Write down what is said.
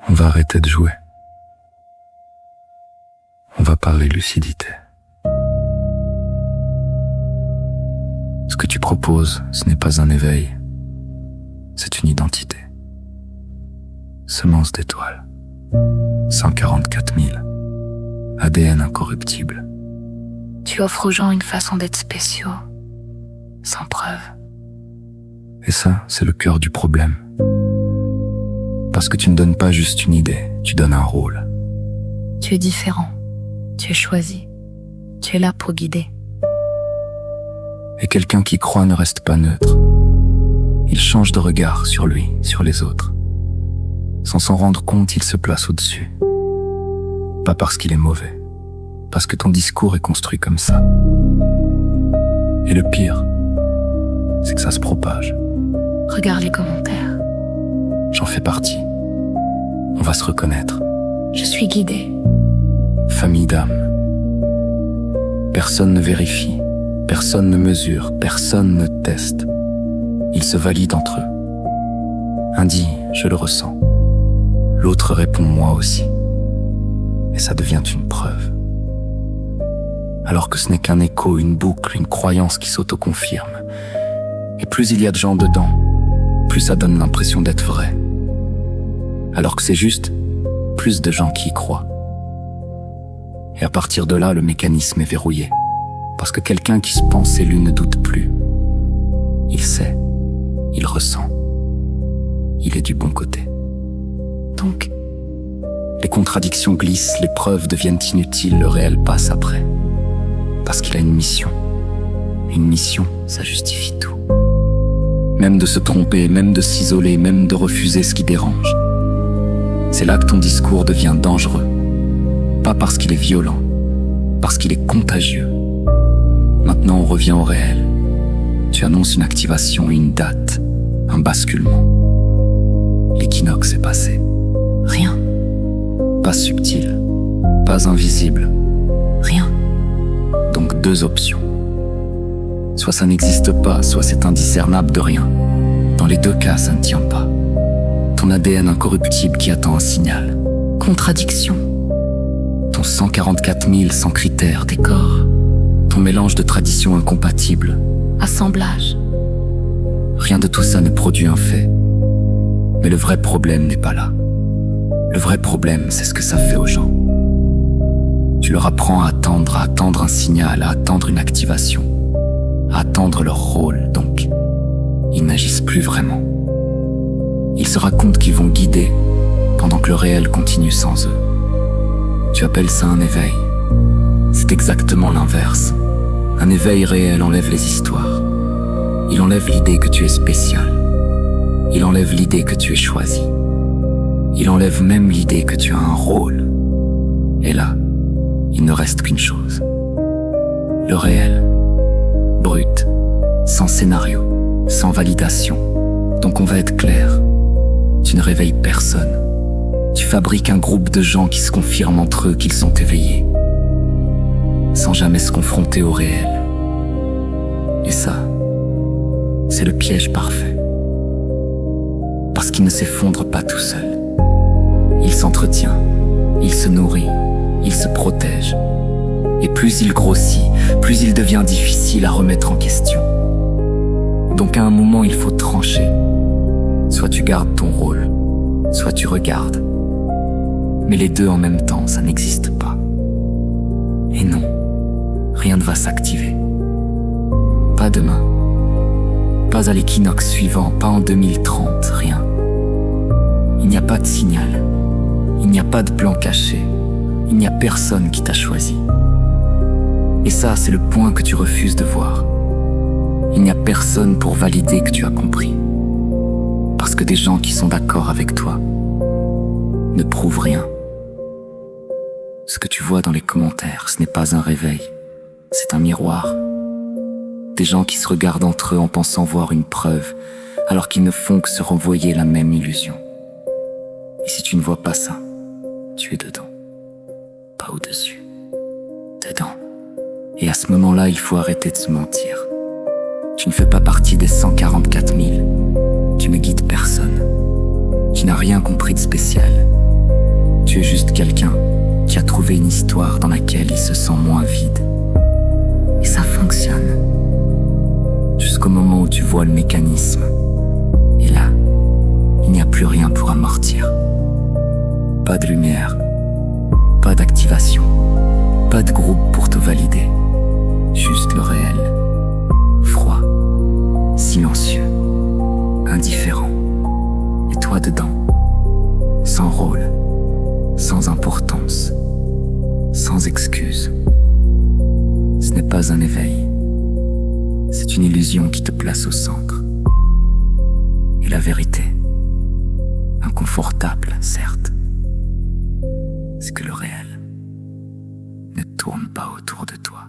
On va arrêter de jouer. On va parler lucidité. Ce que tu proposes, ce n'est pas un éveil, c'est une identité. Semence d'étoiles, 144 000, ADN incorruptible. Tu offres aux gens une façon d'être spéciaux, sans preuve. Et ça, c'est le cœur du problème. Parce que tu ne donnes pas juste une idée, tu donnes un rôle. Tu es différent, tu es choisi, tu es là pour guider. Et quelqu'un qui croit ne reste pas neutre. Il change de regard sur lui, sur les autres. Sans s'en rendre compte, il se place au-dessus. Pas parce qu'il est mauvais, parce que ton discours est construit comme ça. Et le pire, c'est que ça se propage. Regarde les commentaires. J'en fais partie. On va se reconnaître. Je suis guidée. Famille d'âmes. Personne ne vérifie, personne ne mesure, personne ne teste. Ils se valident entre eux. Un dit « je le ressens ». L'autre répond « moi aussi ». Et ça devient une preuve. Alors que ce n'est qu'un écho, une boucle, une croyance qui s'auto-confirme. Et plus il y a de gens dedans, plus ça donne l'impression d'être vrai. Alors que c'est juste plus de gens qui y croient. Et à partir de là, le mécanisme est verrouillé. Parce que quelqu'un qui se pense élu ne doute plus. Il sait, il ressent. Il est du bon côté. Donc, les contradictions glissent, les preuves deviennent inutiles, le réel passe après. Parce qu'il a une mission. Une mission, ça justifie tout. Même de se tromper, même de s'isoler, même de refuser ce qui dérange. C'est là que ton discours devient dangereux. Pas parce qu'il est violent, parce qu'il est contagieux. Maintenant, on revient au réel. Tu annonces une activation, une date, un basculement. L'équinoxe est passé. rien, Pas subtil, pas invisible. rien. Donc deux options. Soit ça n'existe pas, soit c'est indiscernable de rien. Dans les deux cas, ça ne tient pas. Ton ADN incorruptible qui attend un signal. Contradiction, Ton 144 000 sans critères, décor, ton mélange de traditions incompatibles. assemblage. Rien de tout ça ne produit un fait. Mais le vrai problème n'est pas là. Le vrai problème, c'est ce que ça fait aux gens. Tu leur apprends à attendre un signal, à attendre une activation, à attendre leur rôle, donc ils n'agissent plus vraiment. Ils se racontent qu'ils vont guider, pendant que le réel continue sans eux. Tu appelles ça un éveil. C'est exactement l'inverse. Un éveil réel enlève les histoires. Il enlève l'idée que tu es spécial. Il enlève l'idée que tu es choisi. Il enlève même l'idée que tu as un rôle. Et là, il ne reste qu'une chose. Le réel. Brut. Sans scénario. Sans validation. Donc on va être clair. Tu ne réveilles personne. Tu fabriques un groupe de gens qui se confirment entre eux qu'ils sont éveillés. Sans jamais se confronter au réel. Et ça, c'est le piège parfait. Parce qu'il ne s'effondre pas tout seul. Il s'entretient, il se nourrit, il se protège. Et plus il grossit, plus il devient difficile à remettre en question. Donc à un moment, il faut trancher. Soit tu gardes ton rôle, soit tu regardes. Mais les deux en même temps, ça n'existe pas. Et non, rien ne va s'activer. Pas demain. Pas à l'équinoxe suivant, pas en 2030, rien. Il n'y a pas de signal. Il n'y a pas de plan caché. Il n'y a personne qui t'a choisi. Et ça, c'est le point que tu refuses de voir. Il n'y a personne pour valider que tu as compris. Parce que des gens qui sont d'accord avec toi ne prouvent rien. Ce que tu vois dans les commentaires, ce n'est pas un réveil. C'est un miroir. Des gens qui se regardent entre eux en pensant voir une preuve, alors qu'ils ne font que se renvoyer la même illusion. Et si tu ne vois pas ça, tu es dedans. Pas au-dessus. Dedans. Et à ce moment-là, il faut arrêter de se mentir. Tu ne fais pas partie des 144 000. Tu ne guides personne. Tu n'as rien compris de spécial. Tu es juste quelqu'un qui a trouvé une histoire dans laquelle il se sent moins vide. Et ça fonctionne. Jusqu'au moment où tu vois le mécanisme. Et là, il n'y a plus rien pour amortir. Pas de lumière, pas d'activation, pas de groupe pour te valider. Juste le réel. Froid, silencieux, indifférent. Et toi dedans, sans rôle, sans importance, sans excuse. Ce n'est pas un éveil, c'est une illusion qui te place au centre. Et la vérité, inconfortable certes, c'est que le réel ne tourne pas autour de toi.